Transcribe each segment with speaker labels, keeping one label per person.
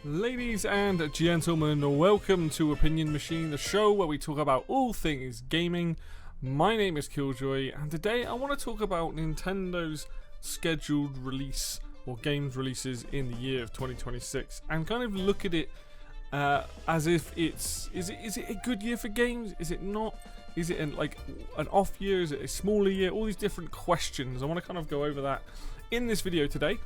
Speaker 1: Ladies and gentlemen, welcome to Opinion Machine, the show where we talk about all things gaming. My name is Killjoy, and today I want to talk about Nintendo's scheduled release or games releases in the year of 2026, and kind of look at it as if is it a good year for games? Is it not? Is it an off year? Is it a smaller year? All these different questions. I want to kind of go over that in this video today.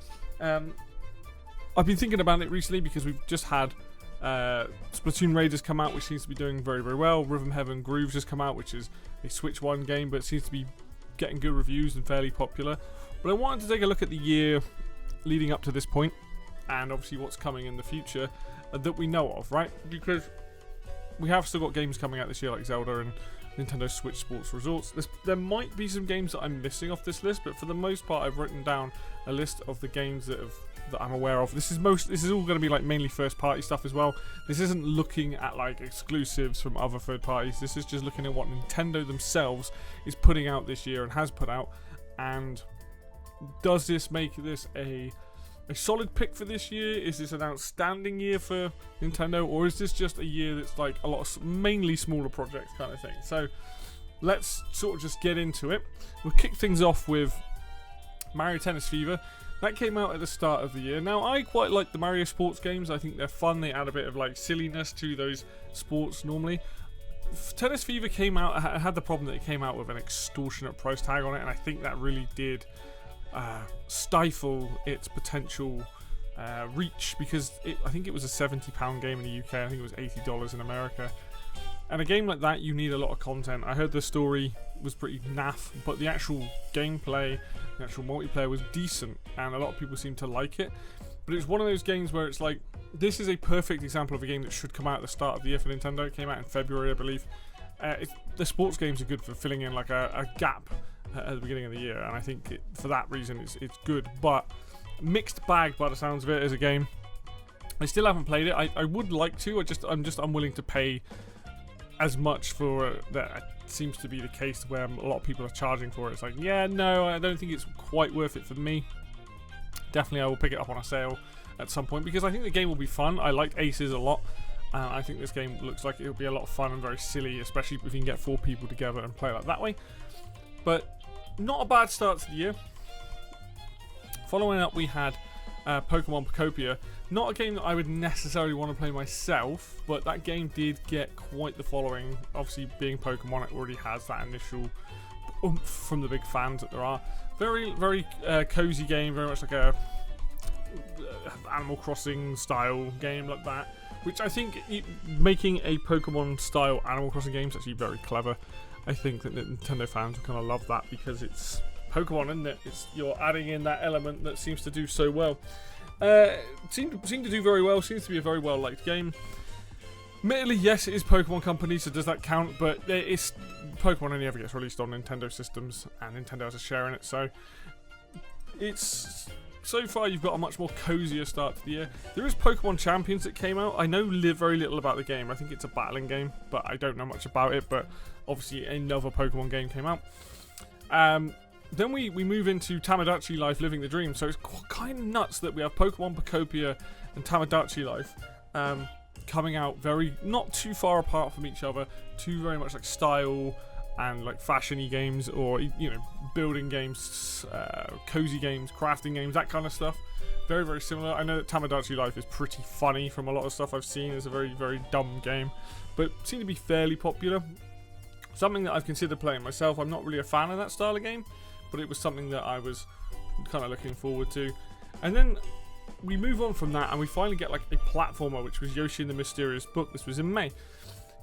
Speaker 1: I've been thinking about it recently because we've just had Splatoon Raiders come out, which seems to be doing very, very well. Rhythm Heaven Grooves just come out, which is a Switch 1 game, but it seems to be getting good reviews and fairly popular. But I wanted to take a look at the year leading up to this point, and obviously what's coming in the future that we know of, right? Because we have still got games coming out this year like Zelda and Nintendo Switch Sports Resorts. There might be some games that I'm missing off this list, but for the most part I've written down a list of the games that I'm aware of. This is all going to be like mainly first party stuff as well. This isn't looking at like exclusives from other third parties. This is just looking at what Nintendo themselves is putting out this year and has put out, and does this make this a solid pick for this year? Is this an outstanding year for Nintendo, or is this just a year that's like a lot of mainly smaller projects kind of thing? So let's sort of just get into it. We'll kick things off with Mario Tennis Fever. That came out at the start of the year. Now, I quite like the Mario sports games. I think they're fun. They add a bit of like silliness to those sports normally. Tennis Fever came out, had the problem that it came out with an extortionate price tag on it, and I think that really did stifle its potential reach, because I think it was a £70 game in the UK. I think it was $80 in America. And a game like that, you need a lot of content. I heard the story was pretty naff, but the actual gameplay, the actual multiplayer was decent, and a lot of people seem to like it. But it's one of those games where it's like, this is a perfect example of a game that should come out at the start of the year for Nintendo. It came out in February, I believe. The sports games are good for filling in like a gap at the beginning of the year, and I think for that reason it's good. But mixed bag by the sounds of it as a game. I still haven't played it. I would like to. I'm just unwilling to pay as much for that. Seems to be the case where a lot of people are charging for it. It's like, yeah, no, I don't think it's quite worth it for me. Definitely I will pick it up on a sale at some point, because I think the game will be fun. I liked Aces a lot. I think this game looks like it'll be a lot of fun and very silly, especially if you can get 4 people together and play like that way. But not a bad start to the year. Following up, we had Pokemon Pocopia. Not a game that I would necessarily want to play myself, but that game did get quite the following. Obviously, being Pokemon, it already has that initial oomph from the big fans that there are. Very, very cozy game, very much like a Animal Crossing style game like that, which I think making a Pokemon style Animal Crossing game is actually very clever. I think that Nintendo fans will kind of love that, because it's Pokemon, isn't it? You're adding in that element that seems to do so well. Seemed to do very well. Seems to be a very well liked game. Admittedly, yes, it is Pokemon Company, so does that count? But it's Pokemon only ever gets released on Nintendo systems, and Nintendo has a share in it. So so far you've got a much more cozier start to the year. There is Pokemon Champions that came out. I know very little about the game. I think it's a battling game, but I don't know much about it. But obviously another Pokemon game came out. Then we move into Tamagotchi Life Living the Dream. So it's kind of nuts that we have Pokemon Pocopia and Tamagotchi Life coming out not too far apart from each other. Two very much like style and like fashion-y games, or building games, cozy games, crafting games, that kind of stuff. Very, very similar. I know that Tamagotchi Life is pretty funny from a lot of stuff I've seen. It's a very, very dumb game, but seemed to be fairly popular. Something that I've considered playing myself. I'm not really a fan of that style of game, but it was something that I was kind of looking forward to. And then we move on from that, and we finally get like a platformer, which was Yoshi and the Mysterious Book. This was in May.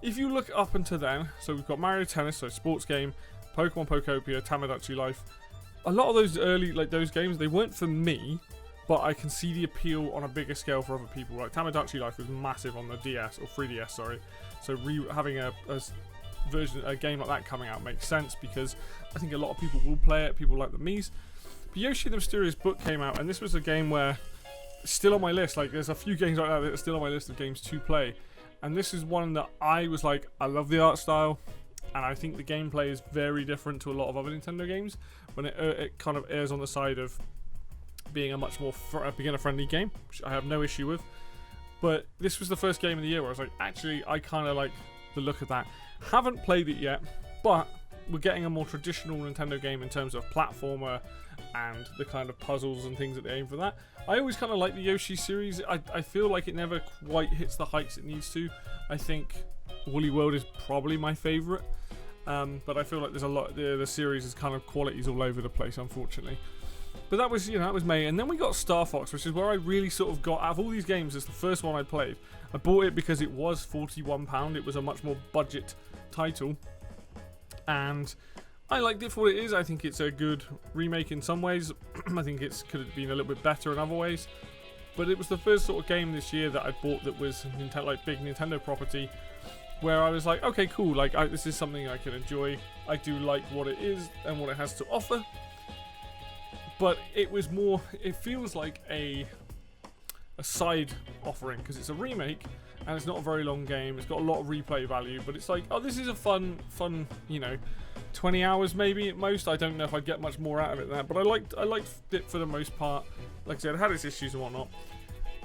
Speaker 1: If you look up until then, so we've got Mario Tennis, so sports game, Pokemon Pocopia, Tamagotchi Life. A lot of those early, like those games, they weren't for me, but I can see the appeal on a bigger scale for other people. Like Tamagotchi Life was massive on the DS, or 3DS, sorry. So having a game like that coming out makes sense, because I think a lot of people will play it. People like the Miis. But Yoshi the Mysterious Book came out, and this was a game where it's still on my list. Like, there's a few games like that that are still on my list of games to play, and this is one that I was like, I love the art style, and I think the gameplay is very different to a lot of other Nintendo games when it kind of errs on the side of being a much more beginner-friendly game, which I have no issue with. But this was the first game of the year where I was like, actually, I kind of like the look of that. Haven't played it yet, but we're getting a more traditional Nintendo game in terms of platformer and the kind of puzzles and things that they aim for that. I always kind of like the Yoshi series. I feel like it never quite hits the heights it needs to. I think Woolly World is probably my favourite, but I feel like there's a lot. The series is kind of qualities all over the place, unfortunately. But that was, that was May, and then we got Star Fox, which is where I really sort of got out of all these games. It's the first one I played. I bought it because it was £41. It was a much more budget title, and I liked it for what it is. I think it's a good remake in some ways. I think it could have been a little bit better in other ways. But it was the first sort of game this year that I bought that was big Nintendo property, where I was like, okay, cool. Like this is something I can enjoy. I do like what it is and what it has to offer. But it was more. It feels like a side offering because it's a remake and it's not a very long game. It's got a lot of replay value, but it's like, oh, this is a fun, 20 hours maybe at most. I don't know if I'd get much more out of it than that, but I liked it for the most part. Like I said, it had its issues and whatnot.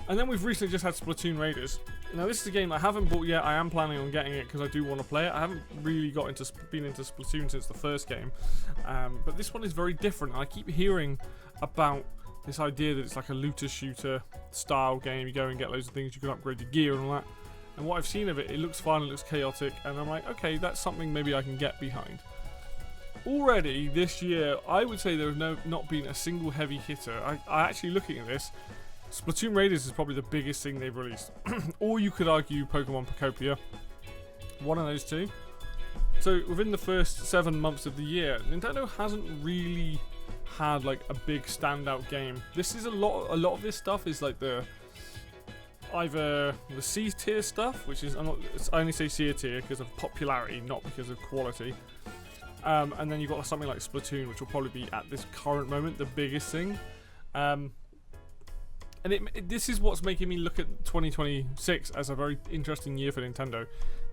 Speaker 1: And then we've recently just had Splatoon Raiders. Now this is a game I haven't bought yet. I am planning on getting it because I do want to play it. I haven't really been into Splatoon since the first game, but this one is very different. I keep hearing about this idea that it's like a looter shooter style game. You go and get loads of things, you can upgrade your gear and all that. And what I've seen of it, it looks fun, it looks chaotic, and I'm like, okay, that's something maybe I can get behind. Already this year, I would say there have not been a single heavy hitter. I actually, looking at this, Splatoon Raiders is probably the biggest thing they've released. Or you could argue Pokemon Pocopia. One of those two. So within the first 7 months of the year, Nintendo hasn't really had like a big standout game. This is a lot of this stuff is like either the C tier stuff, which is I only say C tier because of popularity, not because of quality. And then you've got something like Splatoon, which will probably be at this current moment the biggest thing. And this is what's making me look at 2026 as a very interesting year for Nintendo.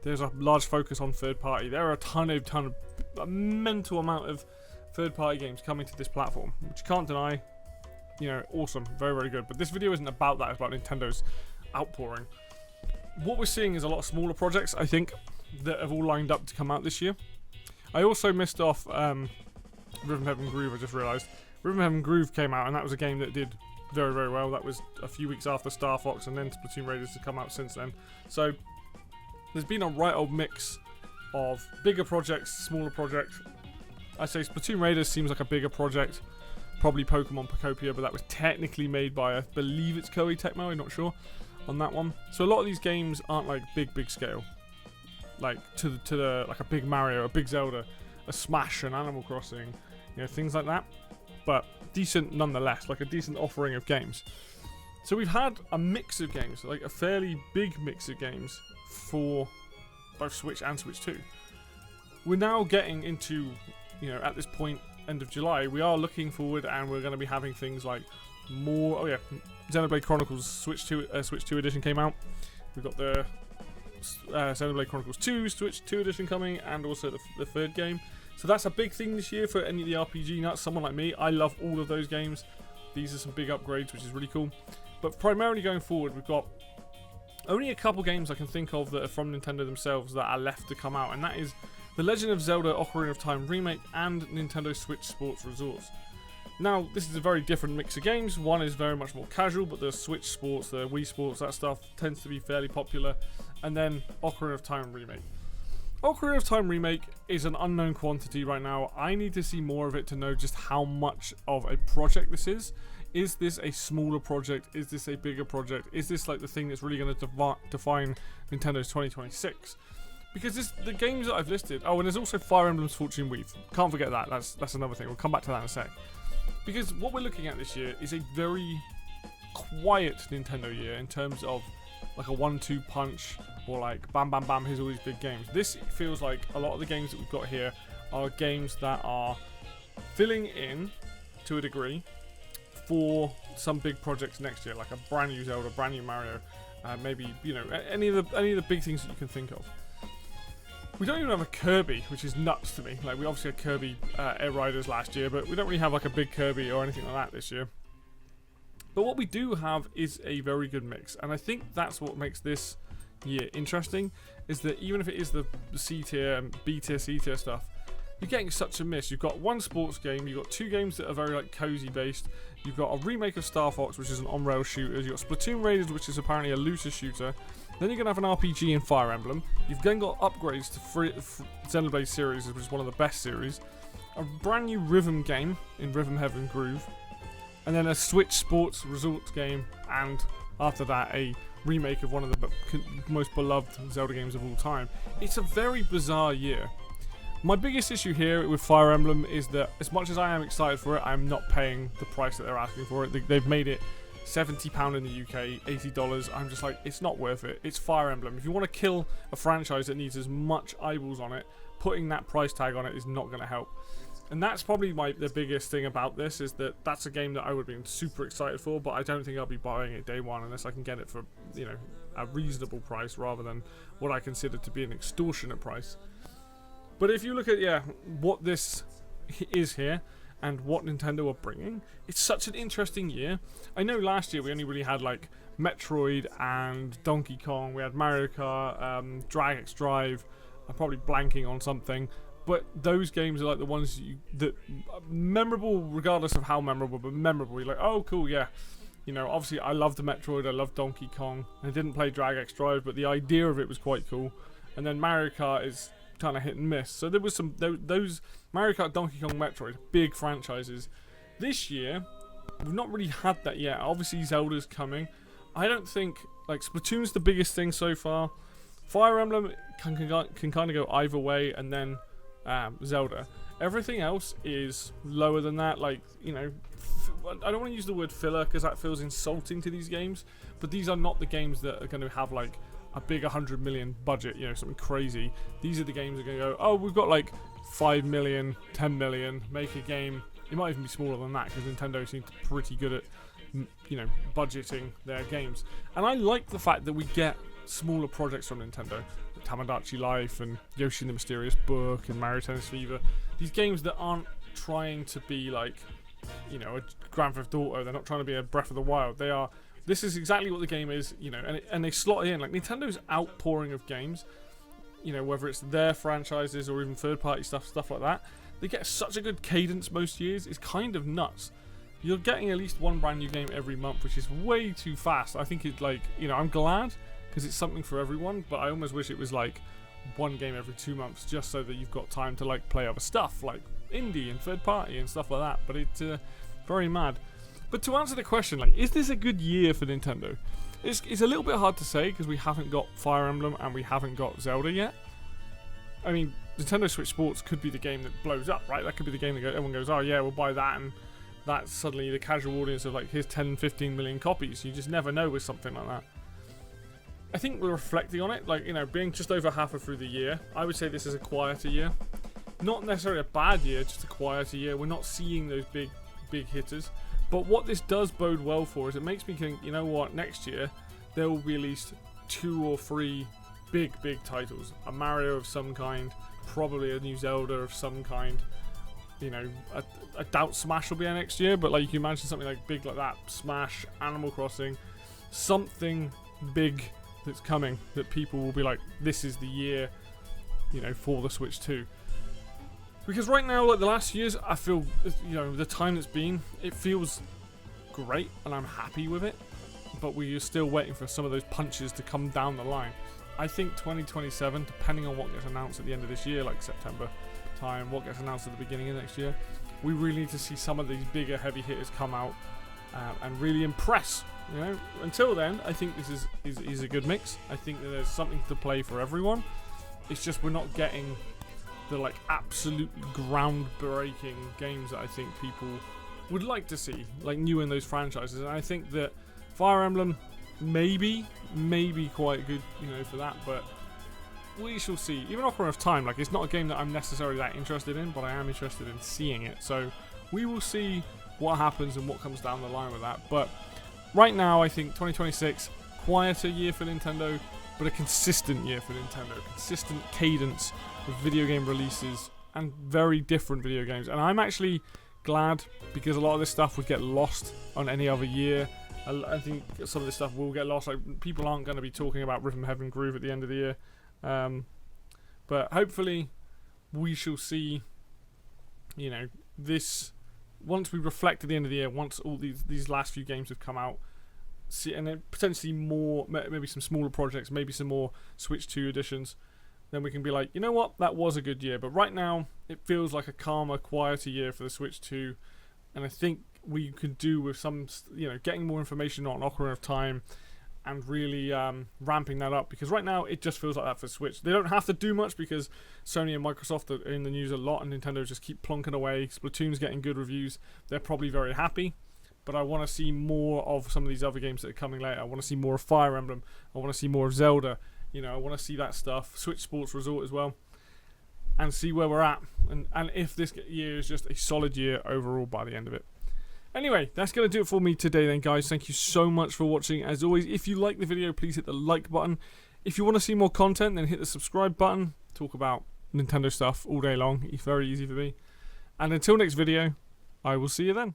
Speaker 1: There's a large focus on third party. There are a mental amount of third party games coming to this platform, which you can't deny. Awesome, very, very good. But this video isn't about that. It's about Nintendo's outpouring. What we're seeing is a lot of smaller projects, I think, that have all lined up to come out this year. I also missed off Rhythm Heaven Groove. I just realised Rhythm Heaven Groove came out, and that was a game that did very, very well. That was a few weeks after Star Fox, and then Splatoon Raiders has come out since then. So there's been a right old mix of bigger projects, smaller projects. I say Splatoon Raiders seems like a bigger project, probably Pokemon Pocopia, but that was technically made by, I believe it's Koei Tecmo, I'm not sure on that one. So a lot of these games aren't like big scale, like to the like a big Mario, a big Zelda, a Smash, an Animal Crossing, things like that. But decent nonetheless, like a decent offering of games. So we've had a mix of games, like a fairly big mix of games for both Switch and Switch 2. We're now getting into, at this point, end of July, we are looking forward and we're going to be having things like more, Xenoblade Chronicles Switch 2 edition came out. We've got the Xenoblade Chronicles 2 Switch 2 edition coming, and also the third game. So that's a big thing this year for any of the RPG nuts. Someone like me, I love all of those games. These are some big upgrades, which is really cool. But primarily going forward, we've got only a couple games I can think of that are from Nintendo themselves that are left to come out, and that is The Legend of Zelda Ocarina of Time Remake and Nintendo Switch Sports Resorts. Now, this is a very different mix of games. One is very much more casual, but the Switch Sports, the Wii Sports, that stuff tends to be fairly popular. And then Ocarina of Time Remake. Ocarina of Time Remake is an unknown quantity right now. I need to see more of it to know just how much of a project this is. Is this a smaller project? Is this a bigger project? Is this like the thing that's really going to define Nintendo's 2026? Because the games that I've listed... Oh, and there's also Fire Emblem's Fortune Weave. Can't forget that. That's another thing. We'll come back to that in a sec. Because what we're looking at this year is a very quiet Nintendo year in terms of like a 1-2 punch or like bam bam bam, here's all these big games. This feels like a lot of the games that we've got here are games that are filling in to a degree for some big projects next year, like a brand new Zelda, brand new Mario, maybe any of the big things that you can think of. We don't even have a Kirby, which is nuts to me. Like, we obviously had Kirby Air Riders last year, but we don't really have like a big Kirby or anything like that this year. But what we do have is a very good mix, and I think that's what makes this year interesting, is that even if it is the C tier and B tier, C tier stuff, you're getting such a mix. You've got one sports game, you've got 2 games that are very like cozy based, you've got a remake of Star Fox, which is an on-rail shooter, you've got Splatoon Raiders, which is apparently a looter shooter, then you're going to have an RPG in Fire Emblem, you've then got upgrades to Xenoblade series, which is one of the best series, a brand new rhythm game in Rhythm Heaven Groove, and then a Switch sports resort game, and after that a remake of one of the most beloved Zelda games of all time. It's a very bizarre year. My biggest issue here with Fire Emblem is that as much as I am excited for it, I'm not paying the price that they're asking for it. They've made it £70 in the UK, $80. I'm just like, it's not worth it. It's Fire Emblem. If you want to kill a franchise that needs as much eyeballs on it, putting that price tag on it is not going to help. And that's probably the biggest thing about this, is that that's a game that I would have been super excited for, but I don't think I'll be buying it day one unless I can get it for, you know, a reasonable price rather than what I consider to be an extortionate price. But if you look at, what this is here and what Nintendo are bringing, it's such an interesting year. I know last year we only really had like Metroid and Donkey Kong, we had Mario Kart, Drag X Drive, I'm probably blanking on something. But those games are like the ones that memorable, regardless of how memorable, but memorable. You're like, oh, cool, yeah. You know, obviously I loved the Metroid, I loved Donkey Kong. I didn't play Drag X Drive, but the idea of it was quite cool. And then Mario Kart is kind of hit and miss. So there was those Mario Kart, Donkey Kong, Metroid, big franchises. This year, we've not really had that yet. Obviously Zelda's coming. I don't think, like, Splatoon's the biggest thing so far. Fire Emblem can kind of go either way, and then Zelda. Everything else is lower than that. Like, you know, I don't want to use the word filler because that feels insulting to these games, but these are not the games that are going to have like a big 100 million budget, you know, something crazy. These are the games that are going to go, oh, we've got like 5 million, 10 million, make a game. It might even be smaller than that because Nintendo seems pretty good at, you know, budgeting their games. And I like the fact that we get smaller projects from Nintendo. Tamagotchi Life and Yoshi and the Mysterious Book and Mario Tennis Fever. These games that aren't trying to be like, you know, a Grand Theft Auto. They're not trying to be a Breath of the Wild. They are. This is exactly what the game is, you know, and they slot it in. Like, Nintendo's outpouring of games, you know, whether it's their franchises or even third-party stuff like that, they get such a good cadence most years. It's kind of nuts. You're getting at least one brand new game every month, which is way too fast. I think it's like, you know, I'm glad because it's something for everyone, but I almost wish it was like one game every 2 months just so that you've got time to like play other stuff like indie and third party and stuff like that. But it's very mad. But to answer the question, like, is this a good year for Nintendo? It's a little bit hard to say because we haven't got Fire Emblem and we haven't got Zelda yet. I mean, Nintendo Switch Sports could be the game that blows up, right? That could be the game that everyone goes, oh yeah, we'll buy that, and that's suddenly the casual audience of like, here's 10, 15 million copies. You just never know with something like that. I think we're reflecting on it, like, you know, being just over halfway through the year, I would say this is a quieter year. Not necessarily a bad year, just a quieter year. We're not seeing those big hitters. But what this does bode well for is it makes me think, you know what, next year there will be at least 2 or 3 big titles. A Mario of some kind, probably a new Zelda of some kind. You know, I doubt Smash will be there next year, but like, you can imagine something like big like that. Smash, Animal Crossing, something big that's coming that people will be like, this is the year, you know, for the Switch 2. Because right now, like the last years, I feel, you know, the time that's been, it feels great and I'm happy with it. But we're still waiting for some of those punches to come down the line. I think 2027, depending on what gets announced at the end of this year, like September time, what gets announced at the beginning of next year, we really need to see some of these bigger heavy hitters come out and really impress. You know, until then, I think this is a good mix. I think that there's something to play for everyone. It's just we're not getting the like absolute groundbreaking games that I think people would like to see, like new in those franchises. And I think that Fire Emblem maybe quite good, you know, for that, but we shall see. Even Ocarina of Time, like, it's not a game that I'm necessarily that interested in, but I am interested in seeing it. So we will see what happens and what comes down the line with that. But right now, I think 2026, quieter year for Nintendo, but a consistent year for Nintendo. Consistent cadence of video game releases and very different video games. And I'm actually glad, because a lot of this stuff would get lost on any other year. I think some of this stuff will get lost. Like, people aren't going to be talking about Rhythm Heaven Groove at the end of the year. But hopefully we shall see, you know, this, once we reflect at the end of the year, once all these last few games have come out, see, and then potentially more, maybe some smaller projects, maybe some more Switch 2 editions, then we can be like, you know what, that was a good year. But right now, it feels like a calmer, quieter year for the Switch 2. And I think we could do with some, you know, getting more information on Ocarina of Time and really ramping that up. Because right now, it just feels like that for Switch. They don't have to do much because Sony and Microsoft are in the news a lot, and Nintendo just keep plonking away. Splatoon's getting good reviews. They're probably very happy. But I want to see more of some of these other games that are coming later. I want to see more of Fire Emblem. I want to see more of Zelda. You know, I want to see that stuff. Switch Sports Resort as well. And see where we're at. And if this year is just a solid year overall by the end of it. Anyway, that's going to do it for me today then, guys. Thank you so much for watching. As always, if you like the video, please hit the like button. If you want to see more content, then hit the subscribe button. Talk about Nintendo stuff all day long. It's very easy for me. And until next video, I will see you then.